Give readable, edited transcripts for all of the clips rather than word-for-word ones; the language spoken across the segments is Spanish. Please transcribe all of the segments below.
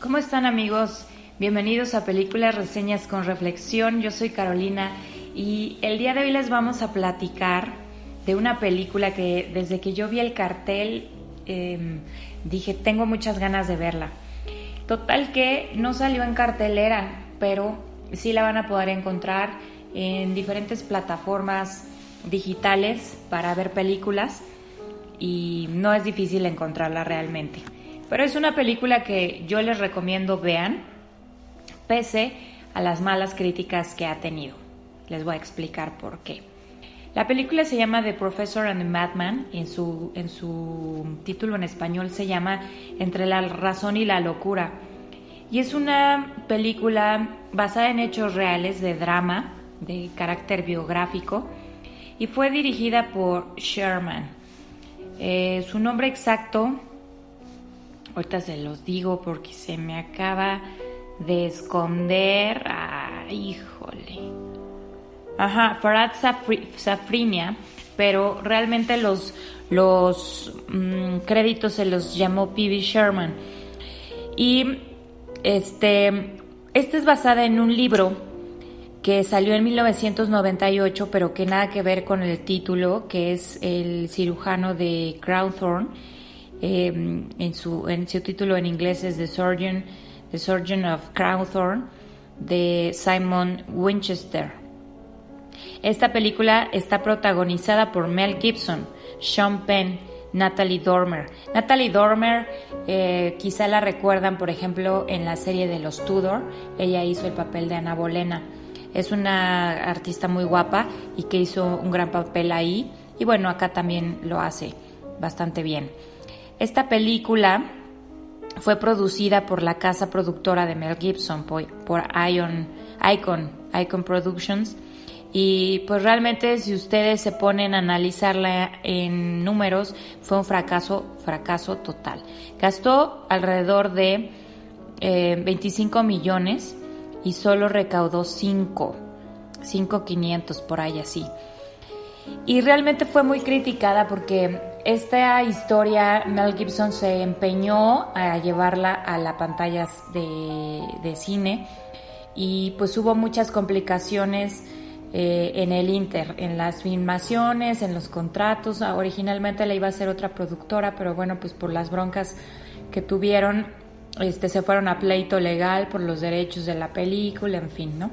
¿Cómo están, amigos? Bienvenidos a Películas Reseñas con Reflexión. Yo soy Carolina y el día de hoy les vamos a platicar de una película que desde que yo vi el cartel dije tengo muchas ganas de verla. Total que no salió en cartelera, pero sí la van a poder encontrar en diferentes plataformas digitales para ver películas y no es difícil encontrarla realmente. Pero es una película que yo les recomiendo vean, pese a las malas críticas que ha tenido. Les voy a explicar por qué. La película se llama The Professor and the Madman, y en su título en español se llama Entre la razón y la locura. Y es una película basada en hechos reales de drama, de carácter biográfico, y fue dirigida por Sherman. Su nombre exacto, ahorita se los digo porque se me acaba de esconder. Híjole. Farhad Safrinia, pero realmente los créditos se los llamó P.B. Sherman. Y esta es basada en un libro que salió en 1998, pero que nada que ver con el título, que es El cirujano de Crowthorne. En su título en inglés es The Surgeon of Crowthorne, de Simon Winchester. Esta película está protagonizada por Mel Gibson, Sean Penn, Natalie Dormer. Natalie Dormer quizá la recuerdan, por ejemplo, en la serie de Los Tudor. Ella hizo el papel de Ana Bolena. Es una artista muy guapa y que hizo un gran papel ahí. Y bueno, acá también lo hace bastante bien. Esta película fue producida por la casa productora de Mel Gibson, por Icon Productions. Y pues realmente si ustedes se ponen a analizarla en números, fue un fracaso total. Gastó alrededor de 25 millones y solo recaudó 5,500 por ahí así. Y realmente fue muy criticada porque esta historia Mel Gibson se empeñó a llevarla a las pantallas de cine y pues hubo muchas complicaciones en las filmaciones, en los contratos. Originalmente la iba a hacer otra productora, pero bueno, pues por las broncas que tuvieron, se fueron a pleito legal por los derechos de la película, en fin, ¿no?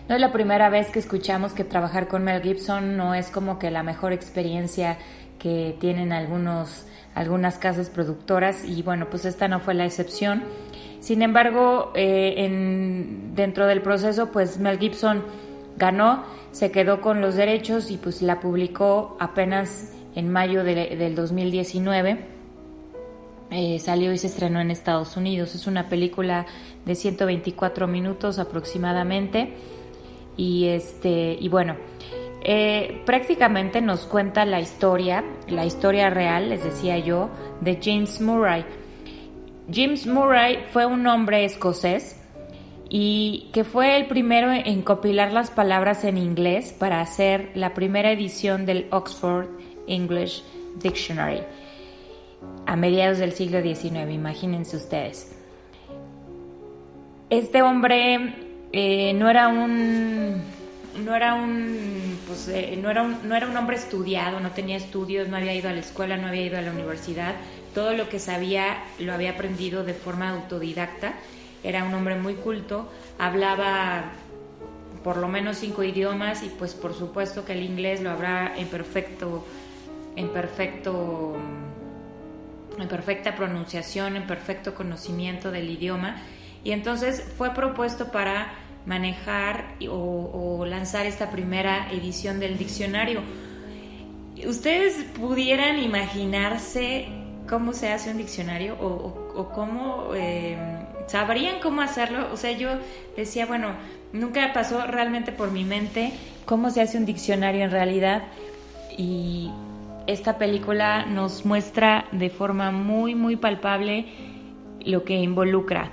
No es la primera vez que escuchamos que trabajar con Mel Gibson no es como que la mejor experiencia que tienen algunas casas productoras, y bueno, pues esta no fue la excepción. Sin embargo, dentro del proceso, pues Mel Gibson ganó, se quedó con los derechos y pues la publicó apenas en mayo del 2019. Salió y se estrenó en Estados Unidos. Es una película de 124 minutos aproximadamente. Y bueno, prácticamente nos cuenta la historia real, les decía yo, de James Murray. James Murray fue un hombre escocés y que fue el primero en compilar las palabras en inglés para hacer la primera edición del Oxford English Dictionary a mediados del siglo XIX, imagínense ustedes. Este hombre no era un hombre estudiado, no tenía estudios, no había ido a la escuela, no había ido a la universidad. Todo lo que sabía lo había aprendido de forma autodidacta. Era un hombre muy culto, hablaba por lo menos 5 idiomas y pues por supuesto que el inglés lo hablaba en perfecta pronunciación, en perfecto conocimiento del idioma. Y entonces fue propuesto para manejar o lanzar esta primera edición del diccionario. ¿Ustedes pudieran imaginarse cómo se hace un diccionario o cómo sabrían cómo hacerlo? O sea, yo decía, bueno, nunca pasó realmente por mi mente cómo se hace un diccionario en realidad, y esta película nos muestra de forma muy, muy palpable lo que involucra.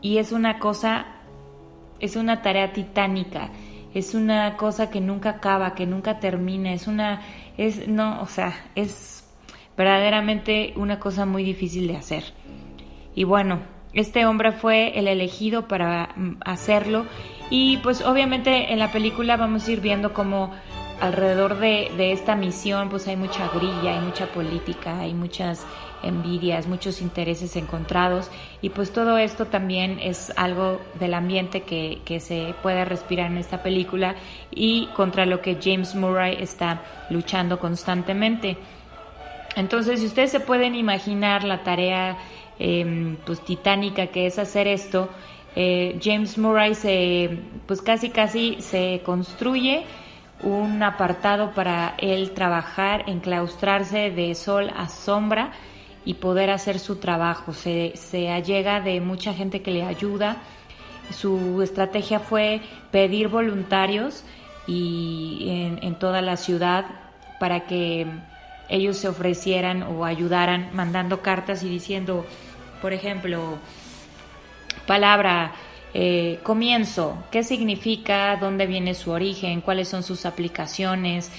Y es una tarea titánica, es una cosa que nunca acaba, que nunca termina, es verdaderamente una cosa muy difícil de hacer. Y bueno, este hombre fue el elegido para hacerlo, y pues obviamente en la película vamos a ir viendo cómo alrededor de esta misión pues hay mucha grilla, hay mucha política, hay muchas envidias, muchos intereses encontrados, y pues todo esto también es algo del ambiente que se puede respirar en esta película y contra lo que James Murray está luchando constantemente. Entonces, si ustedes se pueden imaginar la tarea pues titánica que es hacer esto, James Murray pues casi se construye un apartado para él trabajar, enclaustrarse de sol a sombra y poder hacer su trabajo. Se allega de mucha gente que le ayuda. Su estrategia fue pedir voluntarios en toda la ciudad para que ellos se ofrecieran o ayudaran, mandando cartas y diciendo, por ejemplo, palabra comienzo, qué significa, dónde viene su origen, cuáles son sus aplicaciones,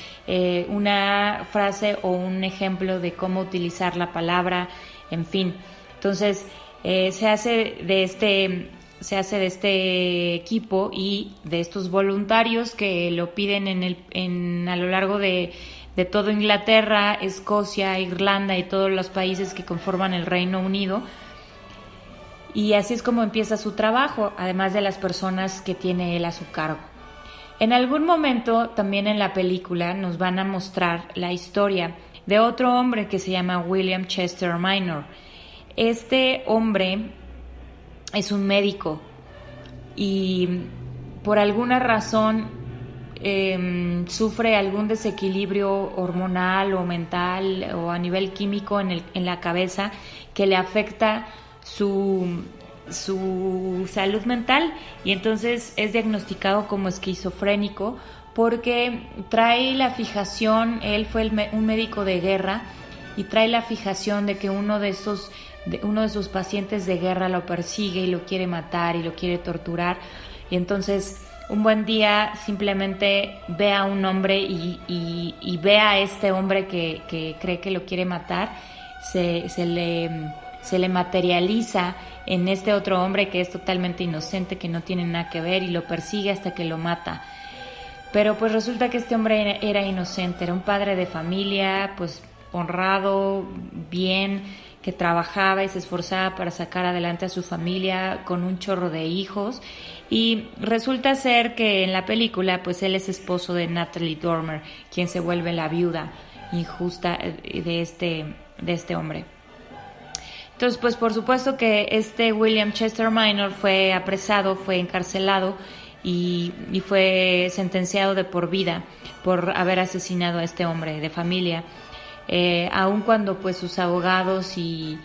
una frase o un ejemplo de cómo utilizar la palabra, en fin. Entonces se hace de este equipo y de estos voluntarios que lo piden a lo largo de todo Inglaterra, Escocia, Irlanda y todos los países que conforman el Reino Unido. Y así es como empieza su trabajo, además de las personas que tiene él a su cargo. En algún momento, también en la película, nos van a mostrar la historia de otro hombre que se llama William Chester Minor. Este hombre es un médico y por alguna razón sufre algún desequilibrio hormonal o mental o a nivel químico en la cabeza que le afecta su salud mental, y entonces es diagnosticado como esquizofrénico porque trae la fijación. Él fue un médico de guerra y trae la fijación de que uno de sus pacientes de guerra lo persigue y lo quiere matar y lo quiere torturar, y entonces un buen día simplemente ve a un hombre y ve a este hombre que cree que lo quiere matar. Se le materializa en este otro hombre que es totalmente inocente, que no tiene nada que ver, y lo persigue hasta que lo mata. Pero pues resulta que este hombre era inocente, era un padre de familia, pues honrado, bien, que trabajaba y se esforzaba para sacar adelante a su familia con un chorro de hijos. Y resulta ser que en la película pues él es esposo de Natalie Dormer, quien se vuelve la viuda injusta de este hombre. Entonces, pues por supuesto que este William Chester Minor fue apresado, fue encarcelado y fue sentenciado de por vida por haber asesinado a este hombre de familia. Aun cuando pues sus abogados y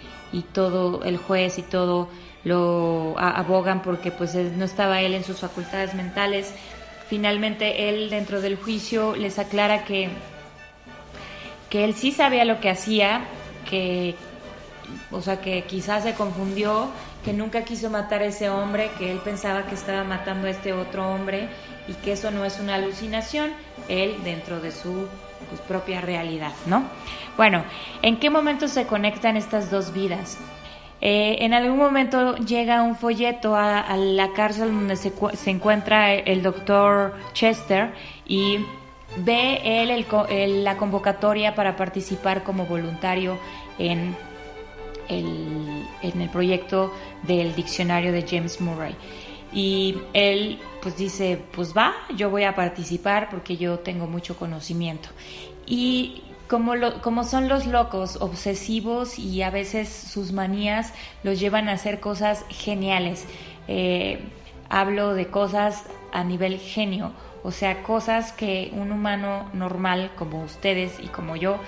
todo, el juez y todo, lo abogan porque pues no estaba él en sus facultades mentales, finalmente él dentro del juicio les aclara que él sí sabía lo que hacía, que quizás se confundió, que nunca quiso matar a ese hombre, que él pensaba que estaba matando a este otro hombre y que eso no es una alucinación, él dentro de su propia realidad, ¿no? Bueno, ¿en qué momento se conectan estas dos vidas? En algún momento llega un folleto a la cárcel donde se encuentra el doctor Chester y ve él la convocatoria para participar como voluntario en el proyecto del diccionario de James Murray. Y él pues dice, pues va, yo voy a participar porque yo tengo mucho conocimiento. Y como son los locos, obsesivos, y a veces sus manías los llevan a hacer cosas geniales. Hablo de cosas a nivel genio, o sea, cosas que un humano normal como ustedes y como yo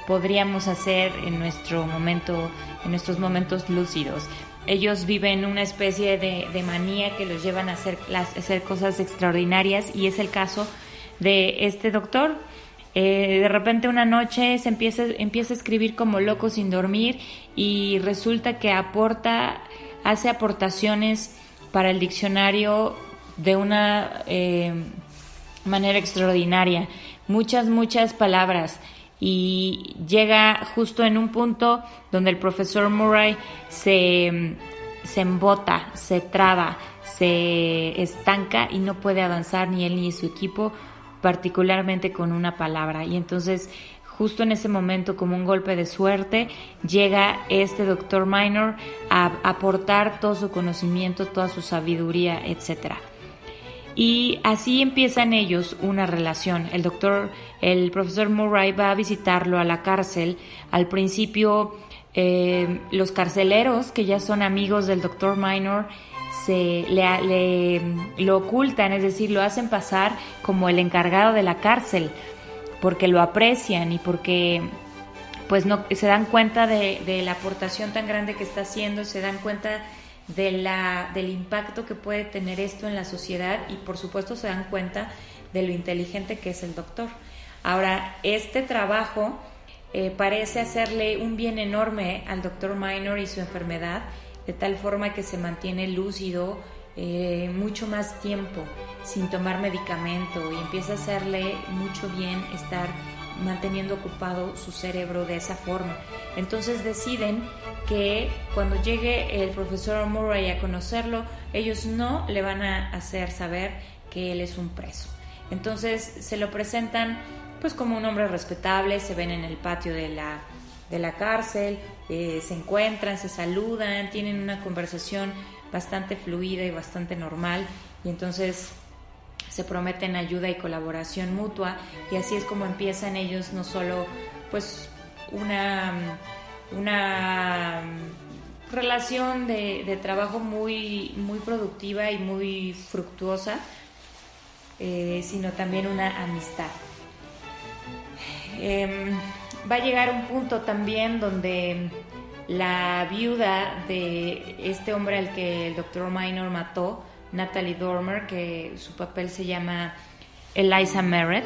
podríamos hacer en nuestros momentos lúcidos. Ellos viven una especie de manía que los llevan a hacer cosas extraordinarias, y es el caso de este doctor. De repente una noche se empieza a escribir como loco sin dormir, y resulta que hace aportaciones para el diccionario de una manera extraordinaria. Muchas palabras. y llega justo en un punto donde el profesor Murray se embota, se traba, se estanca y no puede avanzar ni él ni su equipo, particularmente con una palabra. Y entonces, justo en ese momento, como un golpe de suerte, llega este Dr. Minor a aportar todo su conocimiento, toda su sabiduría, etcétera. Y así empiezan ellos una relación. El profesor Murray va a visitarlo a la cárcel. Al principio, los carceleros, que ya son amigos del Dr. Minor, lo ocultan, es decir, lo hacen pasar como el encargado de la cárcel, porque lo aprecian y porque pues no se dan cuenta de la aportación tan grande que está haciendo, se dan cuenta del impacto que puede tener esto en la sociedad y por supuesto se dan cuenta de lo inteligente que es el doctor. Ahora, este trabajo parece hacerle un bien enorme al Dr. Minor y su enfermedad, de tal forma que se mantiene lúcido mucho más tiempo sin tomar medicamento y empieza a hacerle mucho bien estar manteniendo ocupado su cerebro de esa forma. Entonces deciden que cuando llegue el profesor Murray a conocerlo, ellos no le van a hacer saber que él es un preso. Entonces se lo presentan pues como un hombre respetable, se ven en el patio de la cárcel, se encuentran, se saludan, tienen una conversación bastante fluida y bastante normal, y entonces se prometen ayuda y colaboración mutua, y así es como empiezan ellos no solo pues una relación de trabajo muy, muy productiva y muy fructuosa, sino también una amistad. Va a llegar un punto también donde la viuda de este hombre al que el Dr. Minor mató, Natalie Dormer, que su papel se llama Eliza Merritt,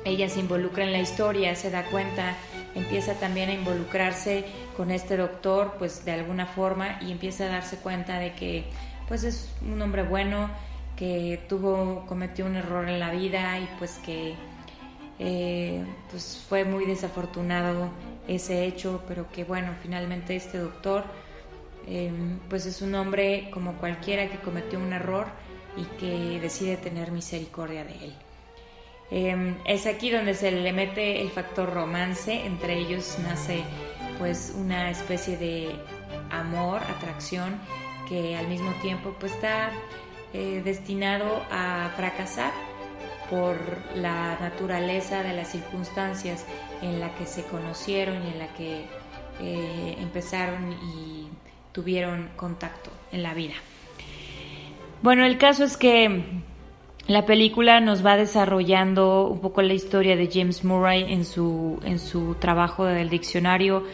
ella se involucra en la historia, se da cuenta, empieza también a involucrarse con este doctor pues de alguna forma, y empieza a darse cuenta de que pues es un hombre bueno, que cometió un error en la vida y pues que pues fue muy desafortunado ese hecho, pero que bueno, finalmente este doctor pues es un hombre como cualquiera que cometió un error y que decide tener misericordia de él. Es aquí donde se le mete el factor romance, entre ellos nace pues una especie de amor, atracción, que al mismo tiempo pues está destinado a fracasar por la naturaleza de las circunstancias en la que se conocieron y en la que empezaron y tuvieron contacto en la vida. Bueno, el caso es que la película nos va desarrollando un poco la historia de James Murray en su trabajo del diccionario,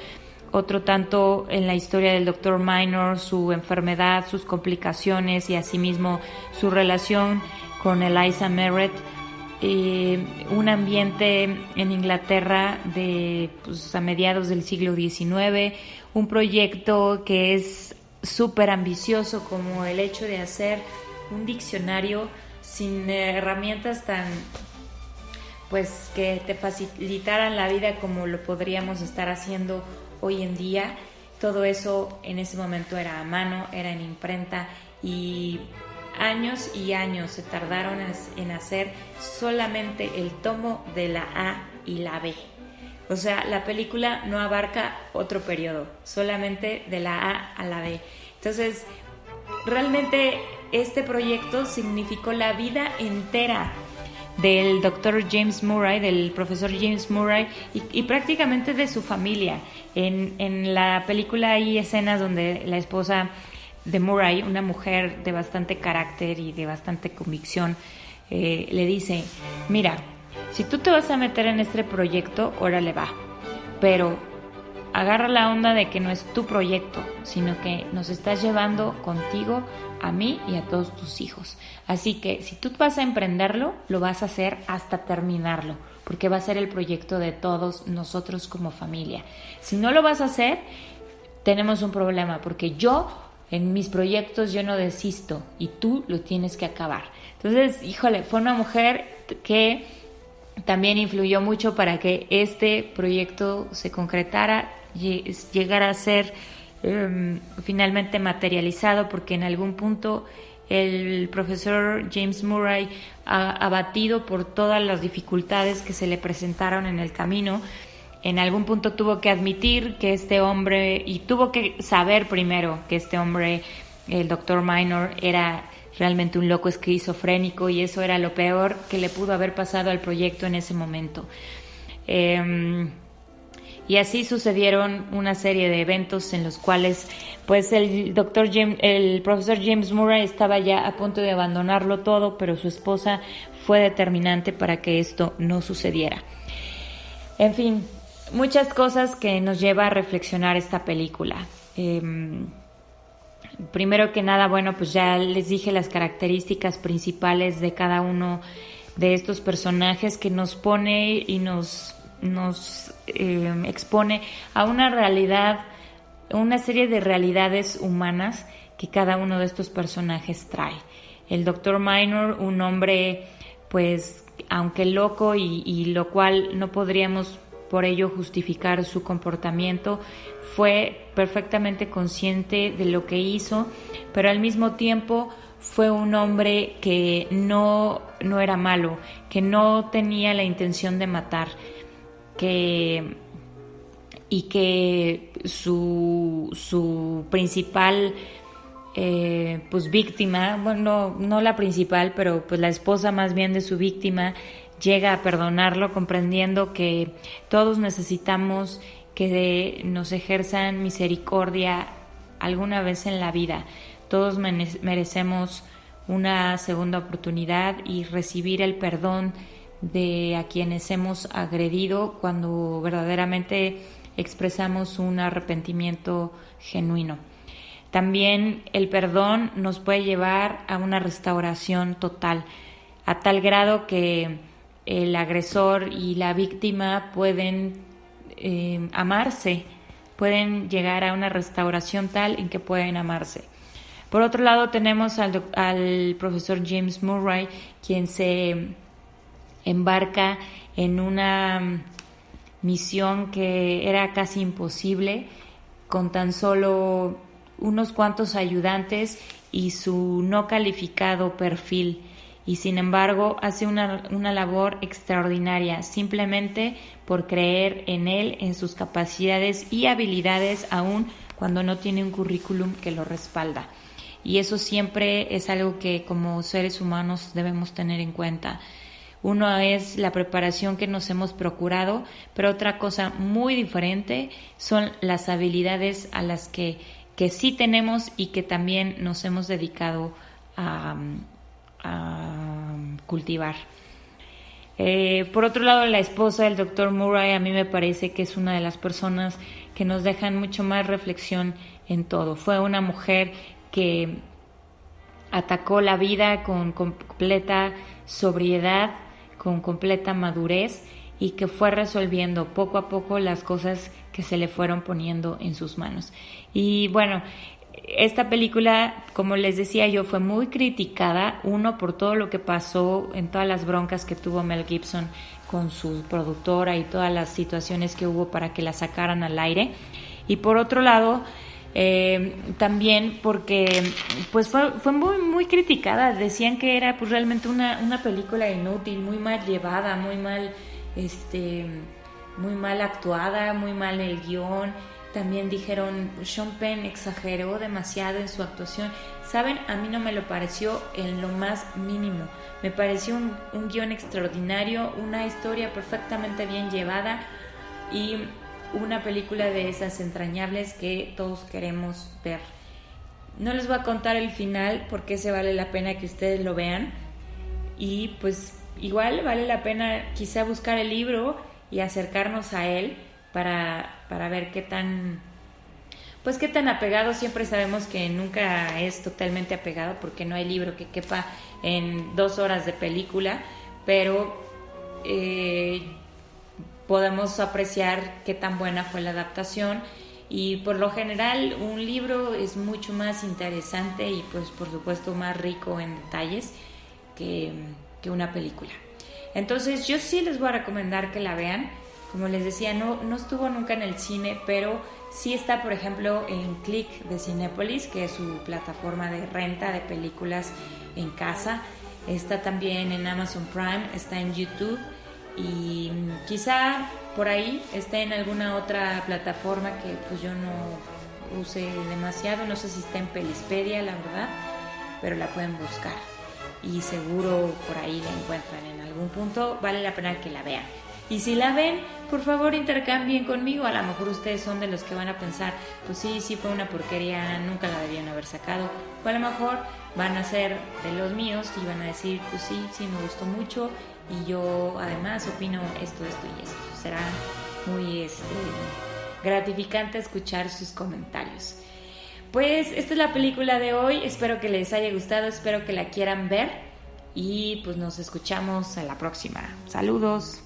otro tanto en la historia del Dr. Minor, su enfermedad, sus complicaciones y asimismo su relación con Eliza Merritt. Un ambiente en Inglaterra a mediados del siglo XIX, un proyecto que es súper ambicioso, como el hecho de hacer un diccionario sin herramientas tan pues que te facilitaran la vida como lo podríamos estar haciendo hoy en día. Todo eso en ese momento era a mano, era en imprenta, y años y años se tardaron en hacer solamente el tomo de la A y la B. O sea, la película no abarca otro periodo, solamente de la A a la B. Entonces, realmente este proyecto significó la vida entera del Dr. James Murray, del profesor James Murray, y prácticamente de su familia. En la película hay escenas donde la esposa de Murray, una mujer de bastante carácter y de bastante convicción, le dice: mira, si tú te vas a meter en este proyecto, órale va, pero agarra la onda de que no es tu proyecto, sino que nos estás llevando contigo a mí y a todos tus hijos. Así que si tú vas a emprenderlo, lo vas a hacer hasta terminarlo, porque va a ser el proyecto de todos nosotros como familia. Si no lo vas a hacer, tenemos un problema, porque en mis proyectos yo no desisto y tú lo tienes que acabar. Entonces, híjole, fue una mujer que también influyó mucho para que este proyecto se concretara, llegara a ser finalmente materializado, porque en algún punto el profesor James Murray, abatido por todas las dificultades que se le presentaron en el camino, en algún punto tuvo que admitir que este hombre, y tuvo que saber primero que este hombre, el Dr. Minor, era realmente un loco esquizofrénico, y eso era lo peor que le pudo haber pasado al proyecto en ese momento. Y así sucedieron una serie de eventos en los cuales pues el profesor James Murray estaba ya a punto de abandonarlo todo, pero su esposa fue determinante para que esto no sucediera. En fin, muchas cosas que nos lleva a reflexionar esta película. Primero que nada, bueno, pues ya les dije las características principales de cada uno de estos personajes, que nos pone y nos expone a una realidad, una serie de realidades humanas que cada uno de estos personajes trae. El Dr. Minor, un hombre, pues, aunque loco y lo cual no podríamos por ello justificar su comportamiento, fue perfectamente consciente de lo que hizo, pero al mismo tiempo fue un hombre que no era malo, que no tenía la intención de matar, y que su principal pues víctima, bueno, no la principal, pero pues la esposa más bien de su víctima, llega a perdonarlo, comprendiendo que todos necesitamos que nos ejerzan misericordia alguna vez en la vida. Todos merecemos una segunda oportunidad y recibir el perdón de a quienes hemos agredido cuando verdaderamente expresamos un arrepentimiento genuino. También el perdón nos puede llevar a una restauración total, a tal grado que el agresor y la víctima pueden amarse, pueden llegar a una restauración tal en que pueden amarse. Por otro lado, tenemos al profesor James Murray, quien se embarca en una misión que era casi imposible, con tan solo unos cuantos ayudantes y su no calificado perfil, y sin embargo hace una labor extraordinaria, simplemente por creer en él, en sus capacidades y habilidades, aun cuando no tiene un currículum que lo respalda. Y eso siempre es algo que como seres humanos debemos tener en cuenta. Uno es la preparación que nos hemos procurado, pero otra cosa muy diferente son las habilidades a las que sí tenemos y que también nos hemos dedicado a cultivar. Por otro lado, la esposa del Dr. Murray a mí me parece que es una de las personas que nos dejan mucho más reflexión en todo. Fue una mujer que atacó la vida con completa sobriedad, con completa madurez, y que fue resolviendo poco a poco las cosas que se le fueron poniendo en sus manos. Y bueno, esta película, como les decía yo, fue muy criticada, uno, por todo lo que pasó, en todas las broncas que tuvo Mel Gibson con su productora y todas las situaciones que hubo para que la sacaran al aire, y por otro lado también porque pues fue muy criticada. Decían que era pues realmente una película inútil, muy mal llevada, muy mal actuada, muy mal el guión. También dijeron, Sean Penn exageró demasiado en su actuación. ¿Saben? A mí no me lo pareció en lo más mínimo. Me pareció un guión extraordinario, una historia perfectamente bien llevada y una película de esas entrañables que todos queremos ver. No les voy a contar el final porque ese vale la pena que ustedes lo vean, y pues igual vale la pena quizá buscar el libro y acercarnos a él para ver qué tan apegado. Siempre sabemos que nunca es totalmente apegado porque no hay libro que quepa en 2 horas de película, pero podemos apreciar qué tan buena fue la adaptación, y por lo general un libro es mucho más interesante y pues por supuesto más rico en detalles que una película. Entonces yo sí les voy a recomendar que la vean. Como les decía, no estuvo nunca en el cine, pero sí está, por ejemplo, en Click de Cinépolis, que es su plataforma de renta de películas en casa. Está también en Amazon Prime, está en YouTube y quizá por ahí esté en alguna otra plataforma que pues yo no use demasiado. No sé si está en Pelispedia, la verdad, pero la pueden buscar y seguro por ahí la encuentran en algún punto. Vale la pena que la vean. Y si la ven, por favor intercambien conmigo. A lo mejor ustedes son de los que van a pensar, pues sí fue una porquería, nunca la debían haber sacado. O a lo mejor van a ser de los míos y van a decir, pues sí me gustó mucho y yo además opino esto y esto. Será muy gratificante escuchar sus comentarios. Pues esta es la película de hoy, espero que les haya gustado, espero que la quieran ver y pues nos escuchamos en la próxima. Saludos.